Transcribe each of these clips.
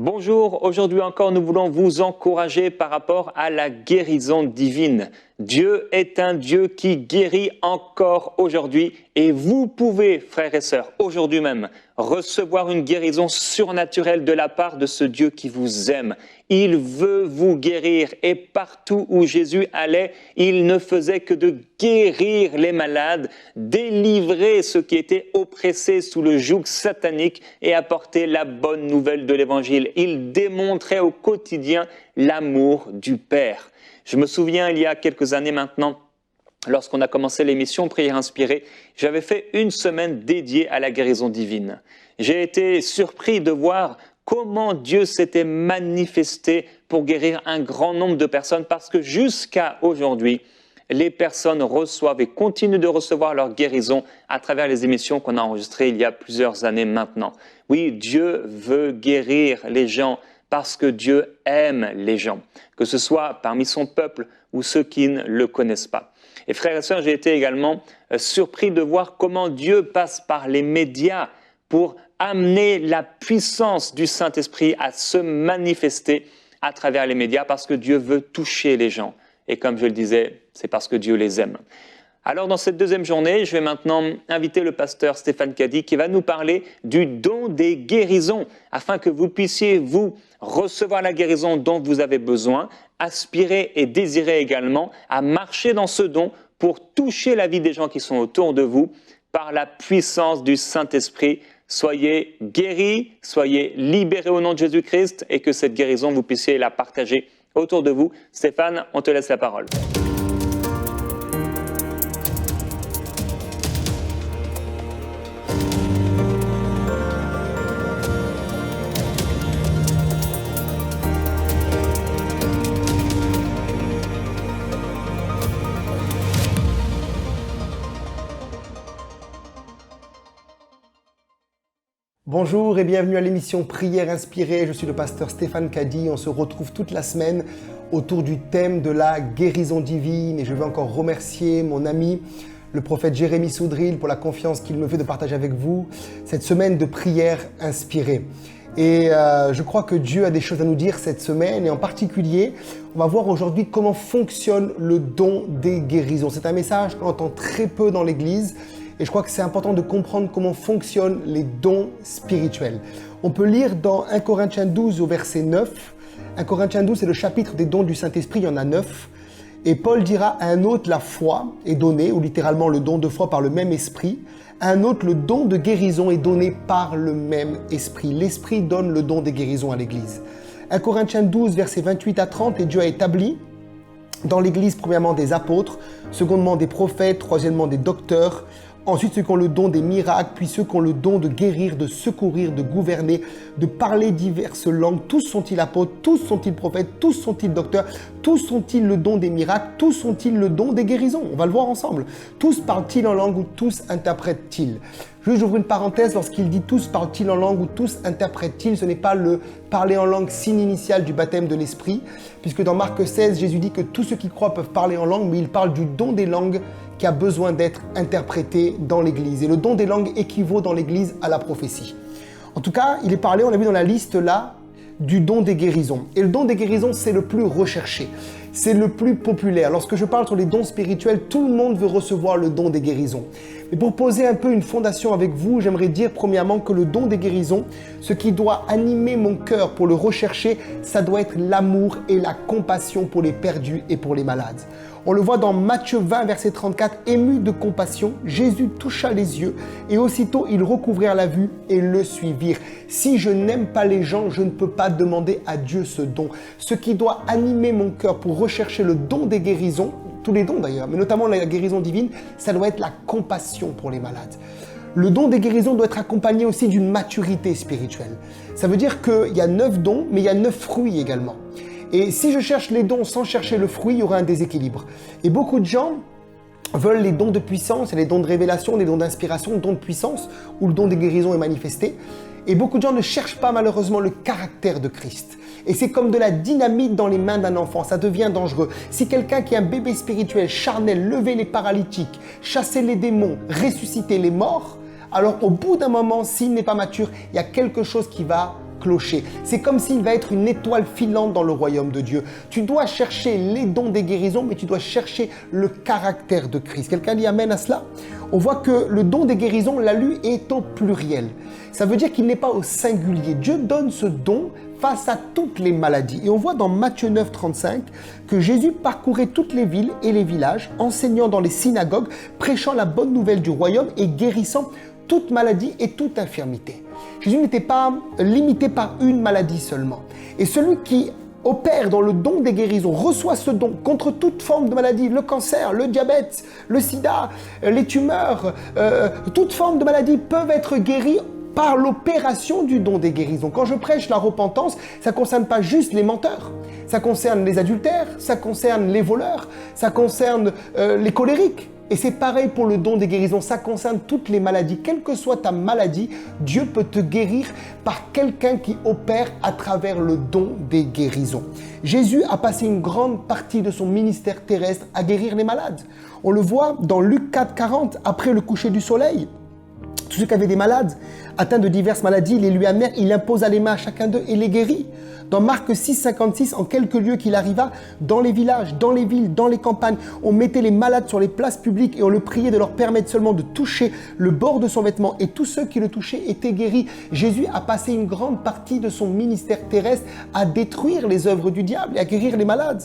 Bonjour, aujourd'hui encore nous voulons vous encourager par rapport à la guérison divine. Dieu est un Dieu qui guérit encore aujourd'hui et vous pouvez, frères et sœurs, aujourd'hui même, recevoir une guérison surnaturelle de la part de ce Dieu qui vous aime. Il veut vous guérir et partout où Jésus allait, il ne faisait que de guérir les malades, délivrer ceux qui étaient oppressés sous le joug satanique et apporter la bonne nouvelle de l'Évangile. Il démontrait au quotidien l'amour du Père. Je me souviens, il y a quelques années maintenant, lorsqu'on a commencé l'émission Prière inspirée, j'avais fait une semaine dédiée à la guérison divine. J'ai été surpris de voir comment Dieu s'était manifesté pour guérir un grand nombre de personnes parce que jusqu'à aujourd'hui, les personnes reçoivent et continuent de recevoir leur guérison à travers les émissions qu'on a enregistrées il y a plusieurs années maintenant. Oui, Dieu veut guérir les gens parce que Dieu aime les gens, que ce soit parmi son peuple ou ceux qui ne le connaissent pas. Et frères et sœurs, j'ai été également surpris de voir comment Dieu passe par les médias pour amener la puissance du Saint-Esprit à se manifester à travers les médias parce que Dieu veut toucher les gens. Et comme je le disais, c'est parce que Dieu les aime. Alors dans cette deuxième journée, je vais maintenant inviter le pasteur Stéphane Caddy qui va nous parler du don des guérisons afin que vous puissiez vous recevoir la guérison dont vous avez besoin, aspirer et désirer également à marcher dans ce don pour toucher la vie des gens qui sont autour de vous par la puissance du Saint-Esprit. Soyez guéris, soyez libérés au nom de Jésus-Christ et que cette guérison, vous puissiez la partager autour de vous. Stéphane, on te laisse la parole. Bonjour et bienvenue à l'émission Prière inspirée. Je suis le pasteur Stéphane Caddy. On se retrouve toute la semaine autour du thème de la guérison divine. Et je veux encore remercier mon ami, le prophète Jérémy Soudril, pour la confiance qu'il me fait de partager avec vous cette semaine de prière inspirée. Et je crois que Dieu a des choses à nous dire cette semaine. Et en particulier, on va voir aujourd'hui comment fonctionne le don des guérisons. C'est un message qu'on entend très peu dans l'Église. Et je crois que c'est important de comprendre comment fonctionnent les dons spirituels. On peut lire dans 1 Corinthiens 12 au verset 9. 1 Corinthiens 12, c'est le chapitre des dons du Saint-Esprit, il y en a 9. Et Paul dira à un autre, la foi est donnée, ou littéralement le don de foi par le même esprit. À un autre, le don de guérison est donné par le même esprit. L'esprit donne le don des guérisons à l'Église. 1 Corinthiens 12, versets 28 à 30, et Dieu a établi dans l'Église, premièrement, des apôtres, secondement, des prophètes, troisièmement, des docteurs, ensuite, ceux qui ont le don des miracles, puis ceux qui ont le don de guérir, de secourir, de gouverner, de parler diverses langues. Tous sont-ils apôtres, tous sont-ils prophètes, tous sont-ils docteurs, tous sont-ils le don des miracles, tous sont-ils le don des guérisons. On va le voir ensemble. Tous parlent-ils en langue ou tous interprètent-ils? J'ouvre une parenthèse, lorsqu'il dit tous parlent-ils en langue ou tous interprètent-ils, ce n'est pas le parler en langue signe initial du baptême de l'Esprit, puisque dans Marc 16, Jésus dit que tous ceux qui croient peuvent parler en langue, mais il parle du don des langues qui a besoin d'être interprété dans l'Église. Et le don des langues équivaut dans l'Église à la prophétie. En tout cas, il est parlé, on l'a vu dans la liste là, du don des guérisons. Et le don des guérisons, c'est le plus recherché. C'est le plus populaire. Lorsque je parle sur les dons spirituels, tout le monde veut recevoir le don des guérisons. Mais pour poser un peu une fondation avec vous, j'aimerais dire premièrement que le don des guérisons, ce qui doit animer mon cœur pour le rechercher, ça doit être l'amour et la compassion pour les perdus et pour les malades. On le voit dans Matthieu 20, verset 34, « Ému de compassion, Jésus toucha les yeux et aussitôt ils recouvrèrent la vue et le suivirent. Si je n'aime pas les gens, je ne peux pas demander à Dieu ce don. Ce qui doit animer mon cœur pour rechercher le don des guérisons, tous les dons d'ailleurs, mais notamment la guérison divine, ça doit être la compassion pour les malades. Le don des guérisons doit être accompagné aussi d'une maturité spirituelle. Ça veut dire qu'il y a 9 dons, mais il y a 9 fruits également. Et si je cherche les dons sans chercher le fruit, il y aura un déséquilibre. Et beaucoup de gens veulent les dons de puissance, les dons de révélation, les dons d'inspiration, le don de puissance, où le don des guérisons est manifesté. Et beaucoup de gens ne cherchent pas malheureusement le caractère de Christ. Et c'est comme de la dynamite dans les mains d'un enfant, ça devient dangereux. Si quelqu'un qui est un bébé spirituel, charnel, lever les paralytiques, chasser les démons, ressusciter les morts, alors au bout d'un moment, s'il n'est pas mature, il y a quelque chose qui va clocher. C'est comme s'il va être une étoile filante dans le royaume de Dieu. Tu dois chercher les dons des guérisons, mais tu dois chercher le caractère de Christ. Quelqu'un dit amen à cela? On voit que le don des guérisons, l'a lu, est au pluriel. Ça veut dire qu'il n'est pas au singulier. Dieu donne ce don face à toutes les maladies. Et on voit dans Matthieu 9, 35 que Jésus parcourait toutes les villes et les villages, enseignant dans les synagogues, prêchant la bonne nouvelle du royaume et guérissant toute maladie et toute infirmité. Jésus n'était pas limité par une maladie seulement. Et celui qui opère dans le don des guérisons, reçoit ce don contre toute forme de maladie, le cancer, le diabète, le sida, les tumeurs, toute forme de maladie peuvent être guéries par l'opération du don des guérisons. Quand je prêche la repentance, ça ne concerne pas juste les menteurs, ça concerne les adultères, ça concerne les voleurs, ça concerne les colériques. Et c'est pareil pour le don des guérisons, ça concerne toutes les maladies. Quelle que soit ta maladie, Dieu peut te guérir par quelqu'un qui opère à travers le don des guérisons. Jésus a passé une grande partie de son ministère terrestre à guérir les malades. On le voit dans Luc 4, 40, après le coucher du soleil. Tous ceux qui avaient des malades, atteints de diverses maladies, les lui amèrent, il imposa les mains à chacun d'eux et les guérit. Dans Marc 6, 56, en quelques lieux qu'il arriva, dans les villages, dans les villes, dans les campagnes, on mettait les malades sur les places publiques et on le priait de leur permettre seulement de toucher le bord de son vêtement et tous ceux qui le touchaient étaient guéris. Jésus a passé une grande partie de son ministère terrestre à détruire les œuvres du diable et à guérir les malades.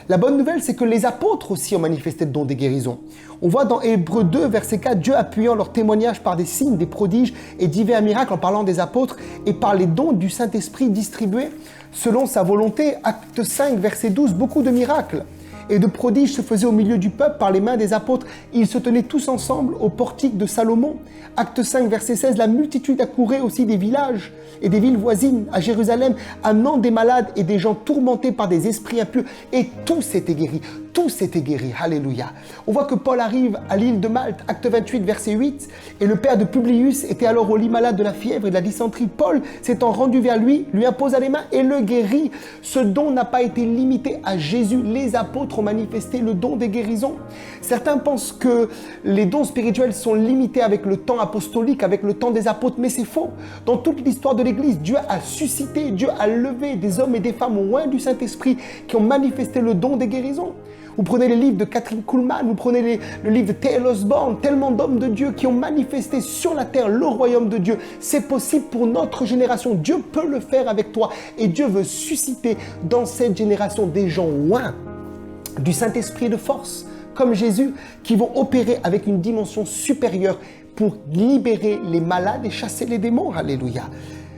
La bonne nouvelle, c'est que les apôtres aussi ont manifesté le don des guérisons. On voit dans Hébreux 2, verset 4, Dieu appuyant leur témoignage par des signes, des prodiges et divers miracles en parlant des apôtres et par les dons du Saint-Esprit distribués selon sa volonté. Acte 5, verset 12, beaucoup de miracles et de prodiges se faisaient au milieu du peuple par les mains des apôtres. Ils se tenaient tous ensemble au portique de Salomon. Acte 5, verset 16, la multitude accourait aussi des villages et des villes voisines à Jérusalem, amenant des malades et des gens tourmentés par des esprits impurs. Et tous étaient guéris. Tous étaient guéris. Alléluia. On voit que Paul arrive à l'île de Malte, acte 28, verset 8, et le père de Publius était alors au lit malade de la fièvre et de la dysenterie. Paul, s'étant rendu vers lui, lui imposa les mains et le guérit. Ce don n'a pas été limité à Jésus. Les apôtres ont manifesté le don des guérisons. Certains pensent que les dons spirituels sont limités avec le temps apostolique, avec le temps des apôtres, mais c'est faux. Dans toute l'histoire de l'Église, Dieu a suscité, Dieu a levé des hommes et des femmes loin du Saint-Esprit qui ont manifesté le don des guérisons. Vous prenez les livres de Catherine Kuhlman, vous prenez le livre de T.L. Osborne, tellement d'hommes de Dieu qui ont manifesté sur la terre le royaume de Dieu. C'est possible pour notre génération. Dieu peut le faire avec toi. Et Dieu veut susciter dans cette génération des gens loin du Saint-Esprit de force, comme Jésus, qui vont opérer avec une dimension supérieure pour libérer les malades et chasser les démons. Alléluia.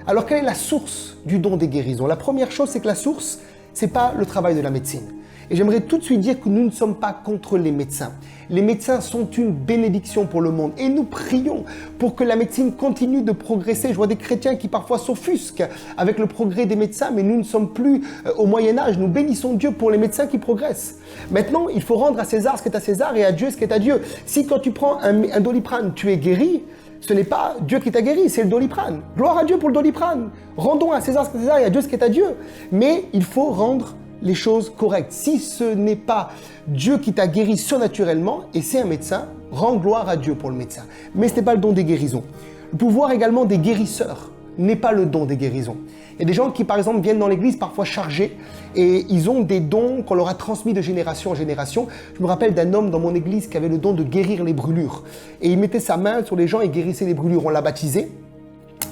Alors, quelle est la source du don des guérisons? La première chose, c'est que la source, ce n'est pas le travail de la médecine. Et j'aimerais tout de suite dire que nous ne sommes pas contre les médecins. Les médecins sont une bénédiction pour le monde et nous prions pour que la médecine continue de progresser. Je vois des chrétiens qui parfois s'offusquent avec le progrès des médecins, mais nous ne sommes plus au Moyen-Âge. Nous bénissons Dieu pour les médecins qui progressent. Maintenant, il faut rendre à César ce qui est à César et à Dieu ce qui est à Dieu. Si quand tu prends un Doliprane, tu es guéri, ce n'est pas Dieu qui t'a guéri, c'est le Doliprane. Gloire à Dieu pour le Doliprane. Rendons à César ce qui est à César et à Dieu ce qui est à Dieu. Mais il faut rendre les choses correctes. Si ce n'est pas Dieu qui t'a guéri surnaturellement, et c'est un médecin, rends gloire à Dieu pour le médecin. Mais ce n'est pas le don des guérisons. Le pouvoir également des guérisseurs n'est pas le don des guérisons. Il y a des gens qui, par exemple, viennent dans l'église parfois chargés et ils ont des dons qu'on leur a transmis de génération en génération. Je me rappelle d'un homme dans mon église qui avait le don de guérir les brûlures. Et il mettait sa main sur les gens et guérissait les brûlures. On l'a baptisé.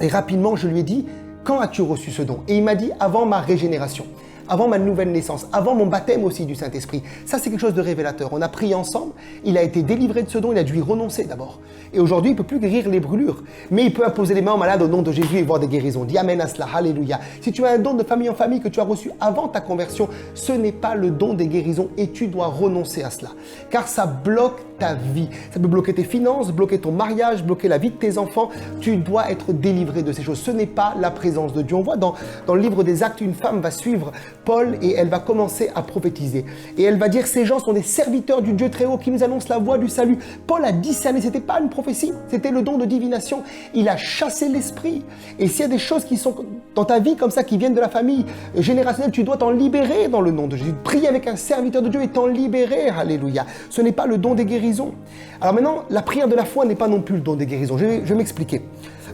Et rapidement, je lui ai dit, quand as-tu reçu ce don? Et il m'a dit, avant ma régénération. Avant ma nouvelle naissance, avant mon baptême aussi du Saint-Esprit. Ça, c'est quelque chose de révélateur. On a prié ensemble, il a été délivré de ce don, il a dû y renoncer d'abord. Et aujourd'hui, il ne peut plus guérir les brûlures. Mais il peut imposer les mains aux malades au nom de Jésus et voir des guérisons. Dis amen à cela, alléluia. Si tu as un don de famille en famille que tu as reçu avant ta conversion, ce n'est pas le don des guérisons et tu dois renoncer à cela. Car ça bloque ta vie. Ça peut bloquer tes finances, bloquer ton mariage, bloquer la vie de tes enfants. Tu dois être délivré de ces choses. Ce n'est pas la présence de Dieu. On voit dans le livre des Actes, une femme va suivre Paul et elle va commencer à prophétiser. Et elle va dire, ces gens sont des serviteurs du Dieu très haut qui nous annoncent la voie du salut. Paul a discerné, ce n'était pas une prophétie, c'était le don de divination. Il a chassé l'esprit. Et s'il y a des choses qui sont dans ta vie comme ça, qui viennent de la famille générationnelle, tu dois t'en libérer dans le nom de Jésus. Prie avec un serviteur de Dieu et t'en libérer. Alléluia. Ce n'est pas le don des guérisons. Alors maintenant, la prière de la foi n'est pas non plus le don des guérisons. Je vais m'expliquer.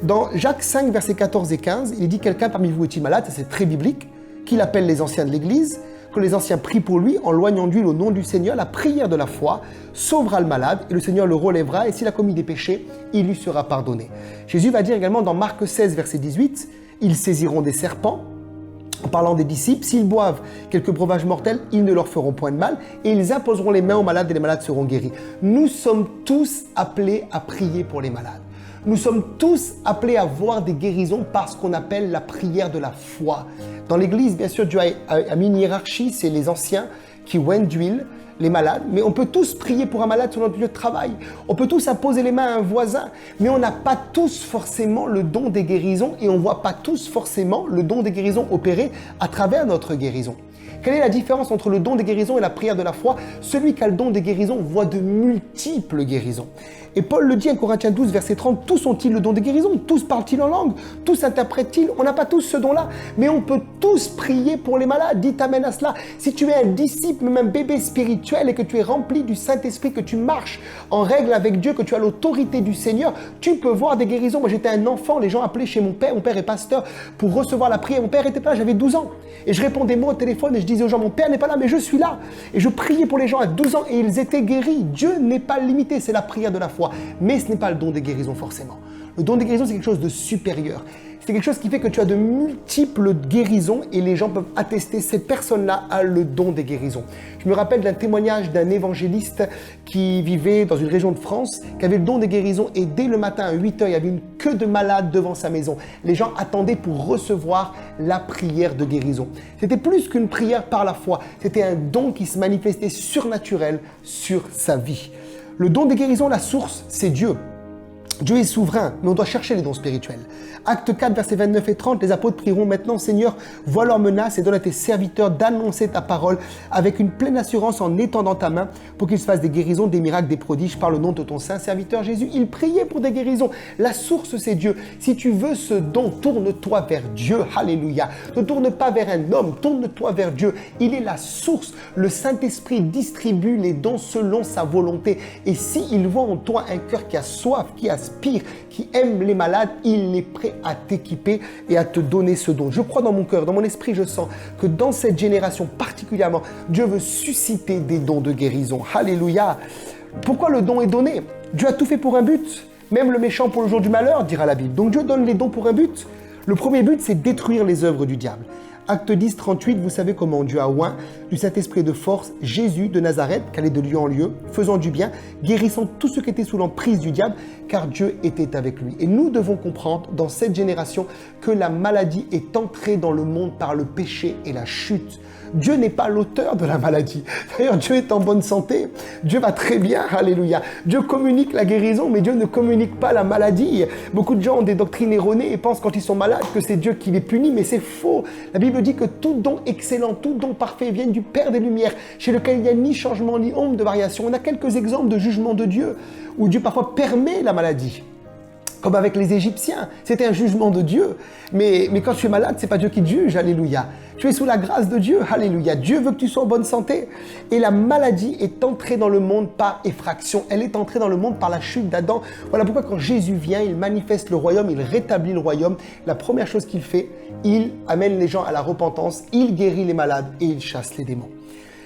Dans Jacques 5, versets 14 et 15, il dit « Quelqu'un parmi vous est-il malade ?» Ça, c'est très biblique. Qu'il appelle les anciens de l'Église, que les anciens prient pour lui en loignant d'huile au nom du Seigneur. La prière de la foi sauvera le malade et le Seigneur le relèvera. Et s'il a commis des péchés, il lui sera pardonné. Jésus va dire également dans Marc 16, verset 18, « Ils saisiront des serpents. » En parlant des disciples, s'ils boivent quelques breuvages mortels, ils ne leur feront point de mal et ils imposeront les mains aux malades et les malades seront guéris. Nous sommes tous appelés à prier pour les malades. Nous sommes tous appelés à voir des guérisons par ce qu'on appelle la prière de la foi. Dans l'Église, bien sûr, Dieu a mis une hiérarchie, c'est les anciens qui oignent d'huile les malades, mais on peut tous prier pour un malade sur notre lieu de travail. On peut tous imposer les mains à un voisin, mais on n'a pas tous forcément le don des guérisons et on ne voit pas tous forcément le don des guérisons opérer à travers notre guérison. Quelle est la différence entre le don des guérisons et la prière de la foi? Celui qui a le don des guérisons voit de multiples guérisons. Et Paul le dit en Corinthiens 12, verset 30, tous ont-ils le don des guérisons? Tous parlent-ils en langue? Tous interprètent-ils? On n'a pas tous ce don-là, mais on peut tous prier pour les malades. Dites amen à cela. Si tu es un disciple, même un bébé spirituel et que tu es rempli du Saint-Esprit, que tu marches en règle avec Dieu, que tu as l'autorité du Seigneur, tu peux voir des guérisons. Moi, j'étais un enfant, les gens appelaient chez mon père est pasteur, pour recevoir la prière. Mon père était pas là, j'avais 12 ans. Et je répondais moi au téléphone et je disais aux gens, mon père n'est pas là, mais je suis là. Et je priais pour les gens à 12 ans et ils étaient guéris. Dieu n'est pas limité, c'est la prière de la foi. Mais ce n'est pas le don des guérisons forcément. Le don des guérisons, c'est quelque chose de supérieur. C'est quelque chose qui fait que tu as de multiples guérisons et les gens peuvent attester, cette personne-là a le don des guérisons. Je me rappelle d'un témoignage d'un évangéliste qui vivait dans une région de France, qui avait le don des guérisons et dès le matin à 8h, il y avait une queue de malades devant sa maison. Les gens attendaient pour recevoir la prière de guérison. C'était plus qu'une prière par la foi, c'était un don qui se manifestait surnaturel sur sa vie. Le don des guérisons, la source, c'est Dieu. Dieu est souverain, mais on doit chercher les dons spirituels. Acte 4, versets 29 et 30, les apôtres prieront maintenant, Seigneur, vois leurs menaces et donne à tes serviteurs d'annoncer ta parole avec une pleine assurance en étendant ta main pour qu'ils se fassent des guérisons, des miracles, des prodiges par le nom de ton saint serviteur Jésus. Ils priaient pour des guérisons. La source, c'est Dieu. Si tu veux ce don, tourne-toi vers Dieu. Alléluia. Ne tourne pas vers un homme, tourne-toi vers Dieu. Il est la source. Le Saint-Esprit distribue les dons selon sa volonté. Et s'il voit en toi un cœur qui a soif, qui aspire, qui aime les malades, il est prêt à t'équiper et à te donner ce don. Je crois dans mon cœur, dans mon esprit, je sens que dans cette génération particulièrement, Dieu veut susciter des dons de guérison. Alléluia. Pourquoi le don est donné? Dieu a tout fait pour un but, même le méchant pour le jour du malheur, dira la Bible. Donc Dieu donne les dons pour un but. Le premier but, c'est détruire les œuvres du diable. Acte 10, 38, vous savez comment Dieu a oint du Saint-Esprit de force Jésus de Nazareth, qui allait de lieu en lieu, faisant du bien, guérissant tous ceux qui étaient sous l'emprise du diable, car Dieu était avec lui. Et nous devons comprendre dans cette génération que la maladie est entrée dans le monde par le péché et la chute. Dieu n'est pas l'auteur de la maladie. D'ailleurs, Dieu est en bonne santé. Dieu va très bien. Alléluia. Dieu communique la guérison, mais Dieu ne communique pas la maladie. Beaucoup de gens ont des doctrines erronées et pensent quand ils sont malades que c'est Dieu qui les punit, mais c'est faux. La Bible dit que tout don excellent, tout don parfait vient du Père des Lumières, chez lequel il n'y a ni changement ni ombre de variation. On a quelques exemples de jugement de Dieu, où Dieu parfois permet la maladie. Comme avec les Égyptiens, c'était un jugement de Dieu. Mais quand tu es malade, c'est pas Dieu qui te juge, alléluia. Tu es sous la grâce de Dieu, alléluia. Dieu veut que tu sois en bonne santé. Et la maladie est entrée dans le monde par effraction. Elle est entrée dans le monde par la chute d'Adam. Voilà pourquoi quand Jésus vient, il manifeste le royaume, il rétablit le royaume. La première chose qu'il fait, il amène les gens à la repentance, il guérit les malades et il chasse les démons.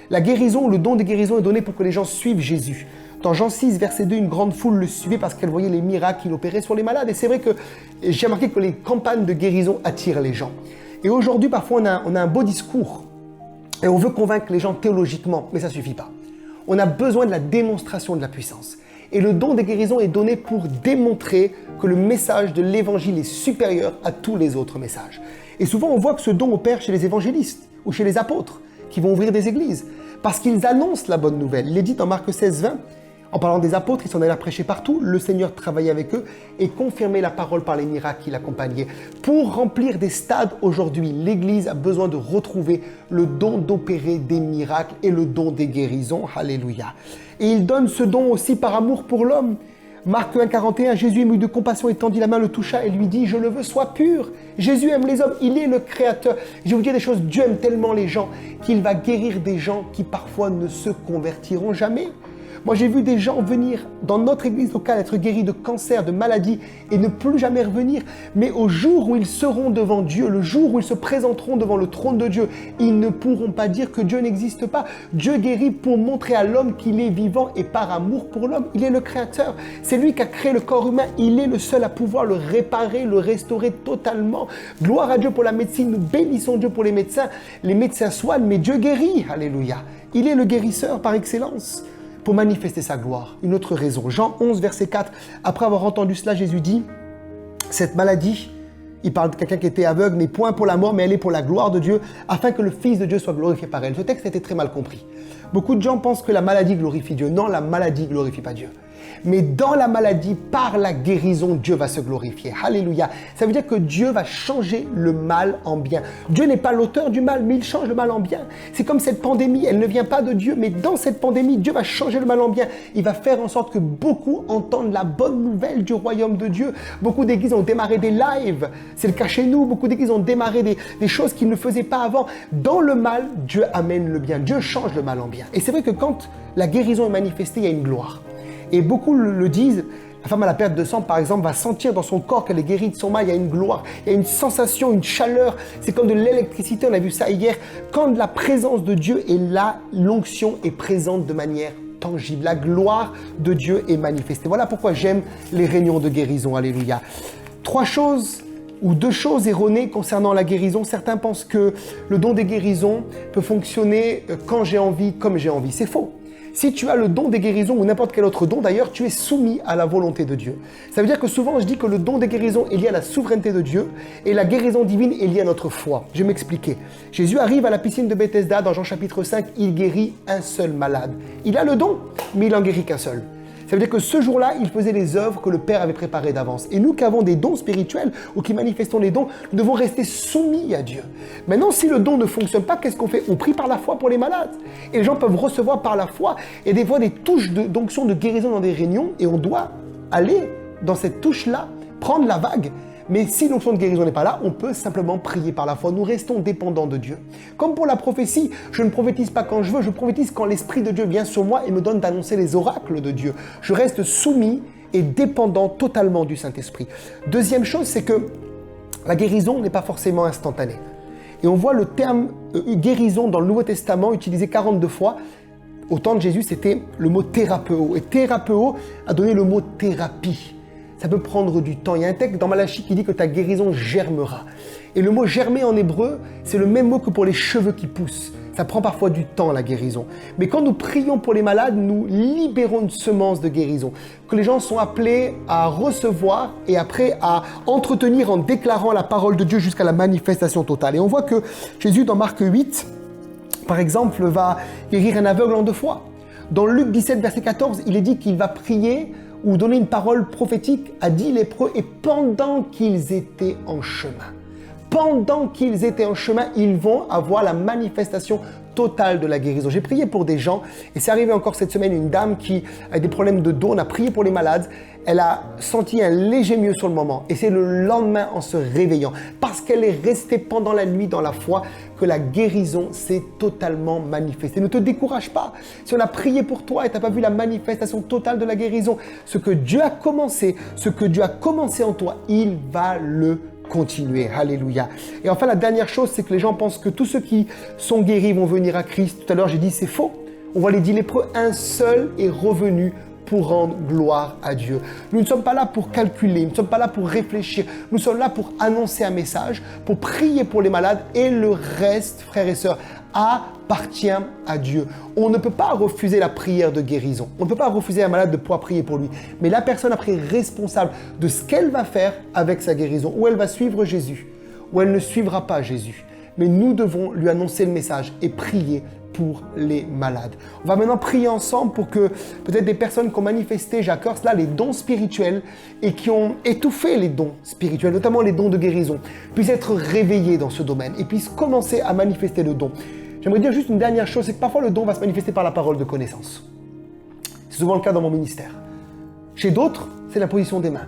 La guérison, le don des guérisons est donné pour que les gens suivent Jésus. Dans Jean 6, verset 2, une grande foule le suivait parce qu'elle voyait les miracles qu'il opérait sur les malades. Et c'est vrai que j'ai remarqué que les campagnes de guérison attirent les gens. Et aujourd'hui, parfois, on a un beau discours et on veut convaincre les gens théologiquement, mais ça ne suffit pas. On a besoin de la démonstration de la puissance. Et le don des guérisons est donné pour démontrer que le message de l'évangile est supérieur à tous les autres messages. Et souvent, on voit que ce don opère chez les évangélistes ou chez les apôtres qui vont ouvrir des églises parce qu'ils annoncent la bonne nouvelle. Il est dit dans Marc 16, 20, en parlant des apôtres, ils s'en allaient prêcher partout. Le Seigneur travaillait avec eux et confirmait la parole par les miracles qui l'accompagnaient. Pour remplir des stades aujourd'hui, l'Église a besoin de retrouver le don d'opérer des miracles et le don des guérisons. Alléluia. Et il donne ce don aussi par amour pour l'homme. Marc 1, 41, Jésus ému de compassion étendit la main, le toucha et lui dit « Je le veux, sois pur ». Jésus aime les hommes, il est le créateur. Je vais vous dire des choses, Dieu aime tellement les gens qu'il va guérir des gens qui parfois ne se convertiront jamais. Moi, j'ai vu des gens venir dans notre église locale, être guéris de cancer, de maladies et ne plus jamais revenir. Mais au jour où ils seront devant Dieu, le jour où ils se présenteront devant le trône de Dieu, ils ne pourront pas dire que Dieu n'existe pas. Dieu guérit pour montrer à l'homme qu'il est vivant et par amour pour l'homme. Il est le créateur. C'est lui qui a créé le corps humain. Il est le seul à pouvoir le réparer, le restaurer totalement. Gloire à Dieu pour la médecine. Nous bénissons Dieu pour les médecins. Les médecins soignent, mais Dieu guérit. Alléluia. Il est le guérisseur par excellence pour manifester sa gloire. Une autre raison. Jean 11, verset 4. Après avoir entendu cela, Jésus dit, cette maladie, il parle de quelqu'un qui était aveugle, mais point pour la mort, mais elle est pour la gloire de Dieu, afin que le Fils de Dieu soit glorifié par elle. Ce texte a été très mal compris. Beaucoup de gens pensent que la maladie glorifie Dieu. Non, la maladie ne glorifie pas Dieu. Mais dans la maladie, par la guérison, Dieu va se glorifier. Alléluia. Ça veut dire que Dieu va changer le mal en bien. Dieu n'est pas l'auteur du mal, mais il change le mal en bien. C'est comme cette pandémie, elle ne vient pas de Dieu, mais dans cette pandémie, Dieu va changer le mal en bien. Il va faire en sorte que beaucoup entendent la bonne nouvelle du royaume de Dieu. Beaucoup d'églises ont démarré des lives. C'est le cas chez nous. Beaucoup d'églises ont démarré des choses qu'ils ne faisaient pas avant. Dans le mal, Dieu amène le bien. Dieu change le mal en bien. Et c'est vrai que quand la guérison est manifestée, il y a une gloire. Et beaucoup le disent, la femme à la perte de sang, par exemple, va sentir dans son corps qu'elle est guérie de son mal, il y a une gloire, il y a une sensation, une chaleur, c'est comme de l'électricité, on a vu ça hier. Quand la présence de Dieu est là, l'onction est présente de manière tangible, la gloire de Dieu est manifestée. Voilà pourquoi j'aime les réunions de guérison, alléluia. 3 choses ou 2 choses erronées concernant la guérison. Certains pensent que le don des guérisons peut fonctionner quand j'ai envie, comme j'ai envie. C'est faux. Si tu as le don des guérisons ou n'importe quel autre don, d'ailleurs, tu es soumis à la volonté de Dieu. Ça veut dire que souvent, je dis que le don des guérisons est lié à la souveraineté de Dieu et la guérison divine est liée à notre foi. Je vais m'expliquer. Jésus arrive à la piscine de Bethesda, dans Jean chapitre 5, il guérit un seul malade. Il a le don, mais il n'en guérit qu'un seul. Ça veut dire que ce jour-là, il faisait les œuvres que le Père avait préparées d'avance. Et nous qui avons des dons spirituels ou qui manifestons les dons, nous devons rester soumis à Dieu. Maintenant, si le don ne fonctionne pas, qu'est-ce qu'on fait? On prie par la foi pour les malades. Et les gens peuvent recevoir par la foi et des fois des touches d'onction, de guérison dans des réunions. Et on doit aller dans cette touche-là, prendre la vague. Mais si l'onction de guérison n'est pas là, on peut simplement prier par la foi. Nous restons dépendants de Dieu. Comme pour la prophétie, je ne prophétise pas quand je veux, je prophétise quand l'Esprit de Dieu vient sur moi et me donne d'annoncer les oracles de Dieu. Je reste soumis et dépendant totalement du Saint-Esprit. Deuxième chose, c'est que la guérison n'est pas forcément instantanée. Et on voit le terme guérison dans le Nouveau Testament utilisé 42 fois. Au temps de Jésus, c'était le mot thérapeuo. Et thérapeuo a donné le mot thérapie. Ça peut prendre du temps. Il y a un texte dans Malachie qui dit que ta guérison germera. Et le mot germer en hébreu, c'est le même mot que pour les cheveux qui poussent. Ça prend parfois du temps, la guérison. Mais quand nous prions pour les malades, nous libérons une semence de guérison que les gens sont appelés à recevoir et après à entretenir en déclarant la parole de Dieu jusqu'à la manifestation totale. Et on voit que Jésus, dans Marc 8, par exemple, va guérir un aveugle en 2 fois. Dans Luc 17, verset 14, il est dit qu'il va prier ou donner une parole prophétique à 10 lépreux et pendant qu'ils étaient en chemin. Pendant qu'ils étaient en chemin, ils vont avoir la manifestation totale de la guérison. J'ai prié pour des gens et c'est arrivé encore cette semaine, une dame qui a des problèmes de dos, on a prié pour les malades, elle a senti un léger mieux sur le moment et c'est le lendemain en se réveillant parce qu'elle est restée pendant la nuit dans la foi que la guérison s'est totalement manifestée. Ne te décourage pas. Si on a prié pour toi et tu n'as pas vu la manifestation totale de la guérison, ce que Dieu a commencé en toi, il va le continuer. Alléluia. Et enfin, la dernière chose, c'est que les gens pensent que tous ceux qui sont guéris vont venir à Christ. Tout à l'heure, j'ai dit c'est faux. On voit les 10 lépreux, un seul est revenu pour rendre gloire à Dieu. Nous ne sommes pas là pour calculer, nous ne sommes pas là pour réfléchir, nous sommes là pour annoncer un message, pour prier pour les malades et le reste, frères et sœurs, appartient à Dieu. On ne peut pas refuser la prière de guérison. On ne peut pas refuser à un malade de pouvoir prier pour lui. Mais la personne après est responsable de ce qu'elle va faire avec sa guérison. Ou elle va suivre Jésus, ou elle ne suivra pas Jésus. Mais nous devons lui annoncer le message et prier pour les malades. On va maintenant prier ensemble pour que peut-être des personnes qui ont manifesté, j'accorde cela, les dons spirituels et qui ont étouffé les dons spirituels, notamment les dons de guérison, puissent être réveillés dans ce domaine et puissent commencer à manifester le don. J'aimerais dire juste une dernière chose, c'est que parfois le don va se manifester par la parole de connaissance. C'est souvent le cas dans mon ministère. Chez d'autres, c'est l'imposition des mains.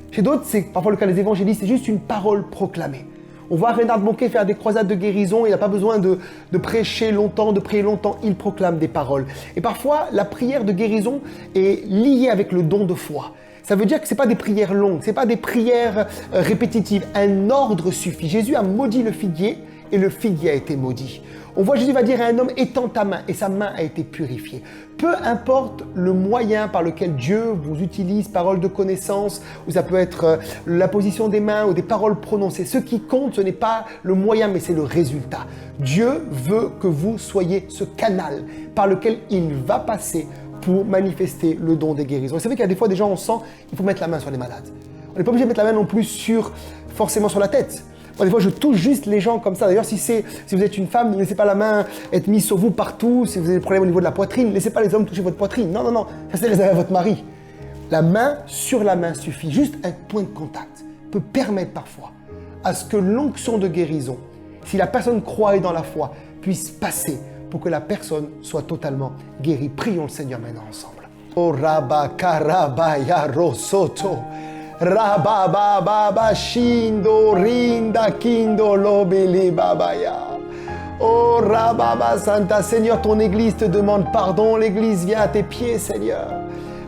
Chez d'autres, c'est parfois le cas des évangélistes, c'est juste une parole proclamée. On voit Reinhard Bonnke faire des croisades de guérison, il n'a pas besoin de prêcher longtemps, de prier longtemps, il proclame des paroles. Et parfois, la prière de guérison est liée avec le don de foi. Ça veut dire que ce n'est pas des prières longues, ce n'est pas des prières répétitives. Un ordre suffit. Jésus a maudit le figuier et le figuier a été maudit. On voit Jésus va dire à un homme, étends ta main, et sa main a été purifiée. Peu importe le moyen par lequel Dieu vous utilise, paroles de connaissance, ou ça peut être la position des mains ou des paroles prononcées. Ce qui compte, ce n'est pas le moyen, mais c'est le résultat. Dieu veut que vous soyez ce canal par lequel il va passer pour manifester le don des guérisons. Vous savez qu'il y a des fois, des gens, on sent qu'il faut mettre la main sur les malades. On n'est pas obligé de mettre la main non plus forcément sur la tête. Moi, des fois, je touche juste les gens comme ça. D'ailleurs, si vous êtes une femme, ne laissez pas la main être mise sur vous partout. Si vous avez des problèmes au niveau de la poitrine, ne laissez pas les hommes toucher votre poitrine. Non, ça c'est réservé à votre mari. La main sur la main suffit. Juste un point de contact peut permettre parfois à ce que l'onction de guérison, si la personne croit et dans la foi, puisse passer pour que la personne soit totalement guérie. Prions le Seigneur maintenant ensemble. Oh Rabba Karabaya Rosoto. Rabba Baba Shindo Rinda Kindo Lobele Babaya. Oh Rabba Santa, Seigneur, ton Église te demande pardon. L'Église vient à tes pieds, Seigneur.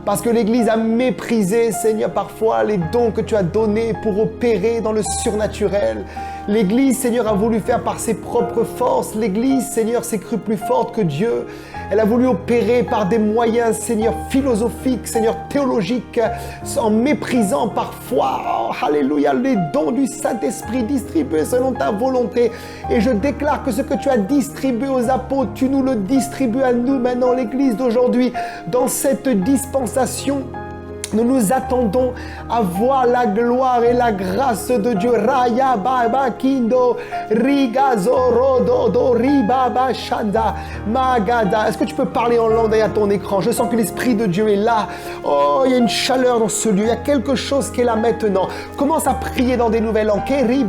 Parce que l'Église a méprisé, Seigneur, parfois les dons que tu as donnés pour opérer dans le surnaturel. L'Église, Seigneur, a voulu faire par ses propres forces. L'Église, Seigneur, s'est crue plus forte que Dieu. Elle a voulu opérer par des moyens, Seigneur, philosophiques, Seigneur, théologiques, en méprisant parfois, oh, alléluia, les dons du Saint-Esprit distribués selon ta volonté. Et je déclare que ce que tu as distribué aux apôtres, tu nous le distribues à nous maintenant, l'Église d'aujourd'hui, dans cette dispensation. Nous nous attendons à voir la gloire et la grâce de Dieu. Raya Baba Kindo Rigazoro do Ribaba Shanda Magada. Est-ce que tu peux parler en langue derrière ton écran? Je sens que l'Esprit de Dieu est là. Oh, il y a une chaleur dans ce lieu. Il y a quelque chose qui est là maintenant. Commence à prier dans des nouvelles langues. Je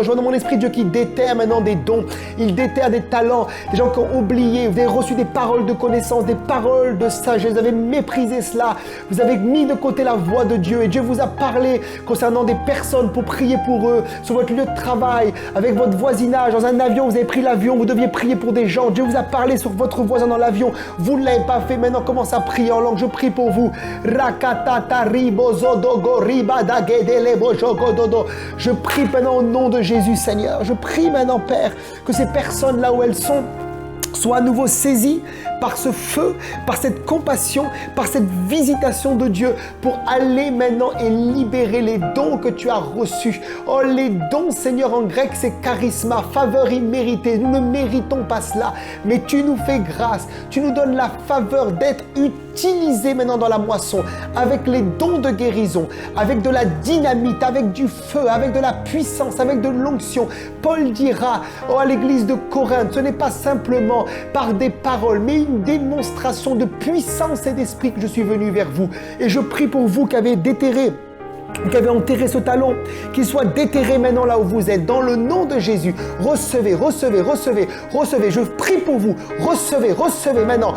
vois dans mon esprit Dieu qui déterre maintenant des dons. Il déterre des talents. Des gens qui ont oublié. Vous avez reçu des paroles de connaissance, des paroles de sagesse, vous avez méprisé cela, vous avez mis de côté la voix de Dieu et Dieu vous a parlé concernant des personnes pour prier pour eux, sur votre lieu de travail, avec votre voisinage, dans un avion, vous avez pris l'avion, vous deviez prier pour des gens, Dieu vous a parlé sur votre voisin dans l'avion, vous ne l'avez pas fait, maintenant commence à prier en langue, je prie pour vous. Je prie maintenant au nom de Jésus, Seigneur, je prie maintenant, Père, que ces personnes là où elles sont, soient à nouveau saisies par ce feu, par cette compassion, par cette visitation de Dieu pour aller maintenant et libérer les dons que tu as reçus. Oh, les dons, Seigneur, en grec, c'est charisma, faveur imméritée. Nous ne méritons pas cela, mais tu nous fais grâce. Tu nous donnes la faveur d'être utilisés maintenant dans la moisson avec les dons de guérison, avec de la dynamite, avec du feu, avec de la puissance, avec de l'onction. Paul dira à l'église de Corinthe, ce n'est pas simplement par des paroles, mais une démonstration de puissance et d'esprit que je suis venu vers vous. Et je prie pour vous qui avez enterré ce talon, qu'il soit déterré maintenant là où vous êtes, dans le nom de Jésus. Recevez. Je prie pour vous. Recevez maintenant.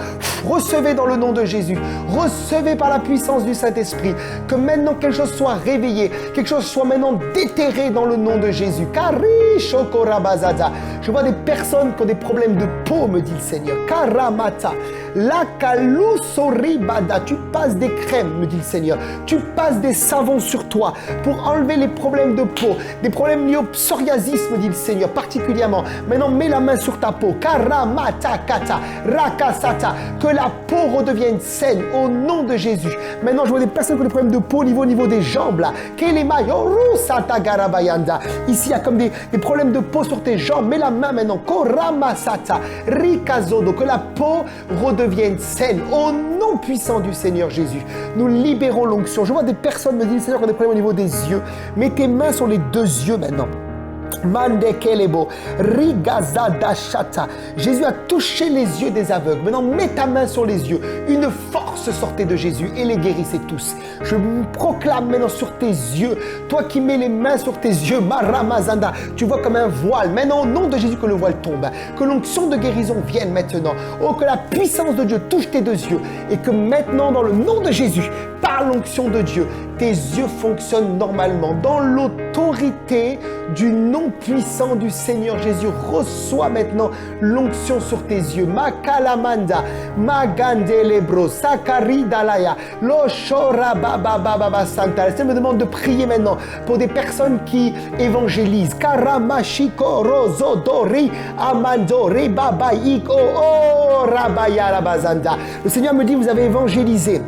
Recevez dans le nom de Jésus. Recevez par la puissance du Saint-Esprit. Que maintenant quelque chose soit réveillé, quelque chose soit maintenant déterré dans le nom de Jésus. Je vois des personnes qui ont des problèmes de peau, me dit le Seigneur. Karamata. Tu passes des crèmes, me dit le Seigneur. Tu passes des savons sur toi pour enlever les problèmes de peau, des problèmes liés au psoriasis, me dit le Seigneur, particulièrement. Maintenant, mets la main sur ta peau. Karamata kata, rakasata. Que la peau redevienne saine au nom de Jésus. Maintenant, je vois des personnes qui ont des problèmes de peau au niveau des jambes là. Ici, il y a comme des problèmes de peau sur tes jambes. Mets la main maintenant. Koramasata, rikazodo. Que la peau redevienne saine au nom puissant du Seigneur Jésus. Nous libérons l'onction. Je vois des personnes me disent, Seigneur, qui ont des problèmes au niveau des yeux. Mets tes mains sur les deux yeux maintenant. Mandekelebo, Rigazadashata. Jésus a touché les yeux des aveugles. Maintenant, mets ta main sur les yeux. Une force sortait de Jésus et les guérissait tous. Je proclame maintenant sur tes yeux, toi qui mets les mains sur tes yeux, Maramazanda, tu vois comme un voile. Maintenant, au nom de Jésus, que le voile tombe. Que l'onction de guérison vienne maintenant. Oh, que la puissance de Dieu touche tes deux yeux. Et que maintenant, dans le nom de Jésus, par l'onction de Dieu, tes yeux fonctionnent normalement. Dans l'autorité du nom puissant du Seigneur Jésus, reçois maintenant l'onction sur tes yeux. Makalamanda, Magandelebro, Sakari Dalaya, Loshora Baba Baba Santa. Je me demande de prier maintenant pour des personnes qui évangélisent. Karamashiko Rozo Dori Amando Rebaba Iko Rabaya Rabazanda. Le Seigneur me dit, vous avez évangélisé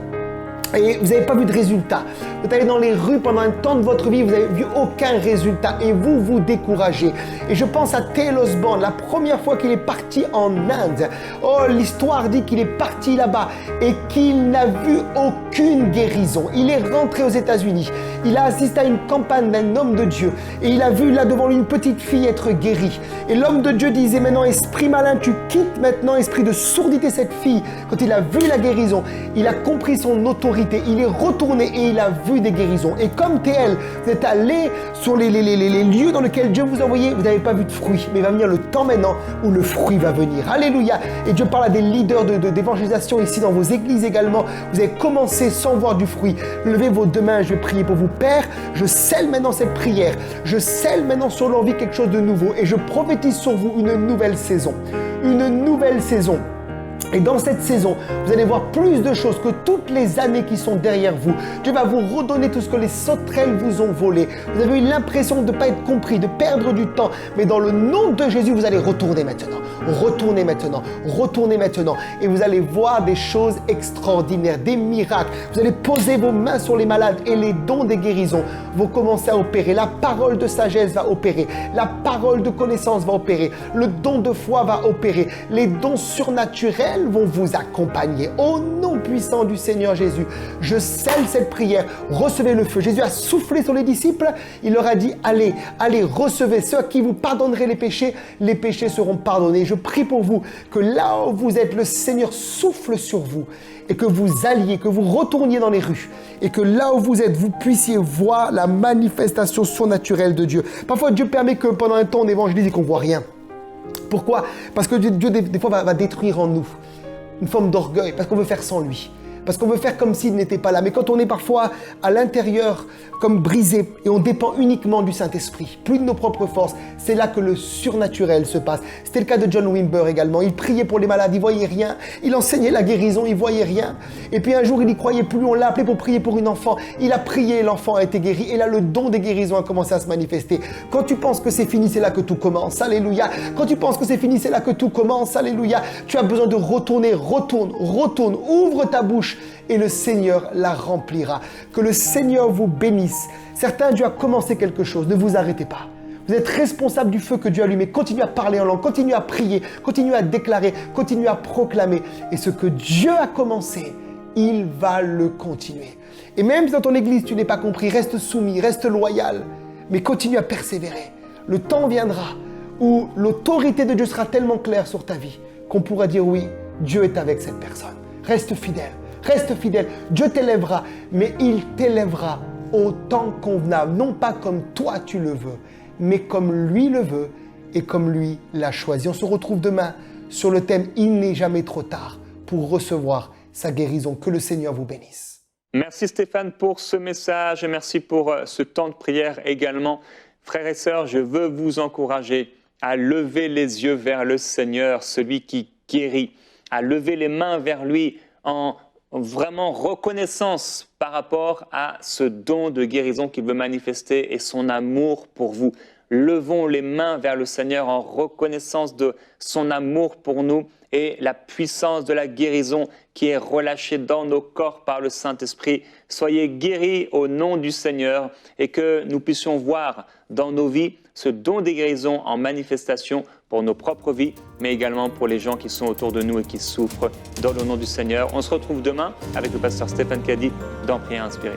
et vous n'avez pas vu de résultat. Vous êtes allé dans les rues pendant un temps de votre vie, vous n'avez vu aucun résultat et vous vous découragez. Et je pense à Tel Osborne, la première fois qu'il est parti en Inde. Oh, l'histoire dit qu'il est parti là-bas et qu'il n'a vu aucune guérison. Il est rentré aux États-Unis. Il a assisté à une campagne d'un homme de Dieu et il a vu là devant lui une petite fille être guérie. Et l'homme de Dieu disait, maintenant esprit malin, tu quittes maintenant, esprit de sourdité, cette fille. Quand il a vu la guérison, il a compris son autorité, il est retourné et il a vu des guérisons. Et comme TL, vous êtes allé sur les lieux dans lesquels Dieu vous a envoyé, vous n'avez pas vu de fruits. Mais il va venir le temps maintenant où le fruit va venir. Alléluia. Et Dieu parle à des leaders d'évangélisation ici dans vos églises également. Vous avez commencé sans voir du fruit. Levez vos deux mains, je vais prier pour vous. Père, je scelle maintenant cette prière. Je scelle maintenant sur leur vie quelque chose de nouveau. Et je prophétise sur vous une nouvelle saison. Une nouvelle saison. Et dans cette saison, vous allez voir plus de choses que toutes les années qui sont derrière vous. Dieu va vous redonner tout ce que les sauterelles vous ont volé. Vous avez eu l'impression de ne pas être compris, de perdre du temps. Mais dans le nom de Jésus, vous allez retourner maintenant. Retournez maintenant. Retournez maintenant. Et vous allez voir des choses extraordinaires, des miracles. Vous allez poser vos mains sur les malades et les dons des guérisons vont commencer à opérer. La parole de sagesse va opérer. La parole de connaissance va opérer. Le don de foi va opérer. Les dons surnaturels vont vous accompagner. Au nom puissant du Seigneur Jésus, je scelle cette prière. Recevez le feu. Jésus a soufflé sur les disciples. Il leur a dit, allez, recevez. Ceux à qui vous pardonnerez les péchés seront pardonnés. Je prie pour vous que là où vous êtes, le Seigneur souffle sur vous et que vous alliez, que vous retourniez dans les rues et que là où vous êtes, vous puissiez voir la manifestation surnaturelle de Dieu. Parfois, Dieu permet que pendant un temps, on évangélise et qu'on ne voit rien. Pourquoi? Parce que Dieu, des fois, va détruire en nous une forme d'orgueil, parce qu'on veut faire sans lui. Parce qu'on veut faire comme s'il n'était pas là. Mais quand on est parfois à l'intérieur comme brisé et on dépend uniquement du Saint-Esprit, plus de nos propres forces, c'est là que le surnaturel se passe. C'était le cas de John Wimber également. Il priait pour les malades, il ne voyait rien. Il enseignait la guérison, il ne voyait rien. Et puis un jour, il n'y croyait plus. On l'a appelé pour prier pour une enfant. Il a prié, l'enfant a été guéri. Et là, le don des guérisons a commencé à se manifester. Quand tu penses que c'est fini, c'est là que tout commence. Alléluia. Quand tu penses que c'est fini, c'est là que tout commence. Alléluia. Tu as besoin de retourner. Retourne. Ouvre ta bouche. Et le Seigneur la remplira. Que le Seigneur vous bénisse. Certains, Dieu a commencé quelque chose. Ne vous arrêtez pas. Vous êtes responsable du feu que Dieu a allumé. Continuez à parler en langue, continuez à prier, continuez à déclarer, continuez à proclamer. Et ce que Dieu a commencé, il va le continuer. Et même si dans ton église, tu n'es pas compris, reste soumis, reste loyal, mais continue à persévérer. Le temps viendra où l'autorité de Dieu sera tellement claire sur ta vie qu'on pourra dire oui, Dieu est avec cette personne. Reste fidèle. Reste fidèle, Dieu t'élèvera, mais il t'élèvera au temps convenable, non pas comme toi tu le veux, mais comme lui le veut et comme lui l'a choisi. On se retrouve demain sur le thème « Il n'est jamais trop tard » pour recevoir sa guérison. Que le Seigneur vous bénisse. Merci Stéphane pour ce message et merci pour ce temps de prière également. Frères et sœurs, je veux vous encourager à lever les yeux vers le Seigneur, celui qui guérit, à lever les mains vers lui en vraiment reconnaissance par rapport à ce don de guérison qu'il veut manifester et son amour pour vous. Levons les mains vers le Seigneur en reconnaissance de son amour pour nous et la puissance de la guérison qui est relâchée dans nos corps par le Saint-Esprit. Soyez guéris au nom du Seigneur et que nous puissions voir dans nos vies ce don des guérisons en manifestation pour nos propres vies, mais également pour les gens qui sont autour de nous et qui souffrent dans le nom du Seigneur. On se retrouve demain avec le pasteur Stéphane Kadi dans Prière Inspirée.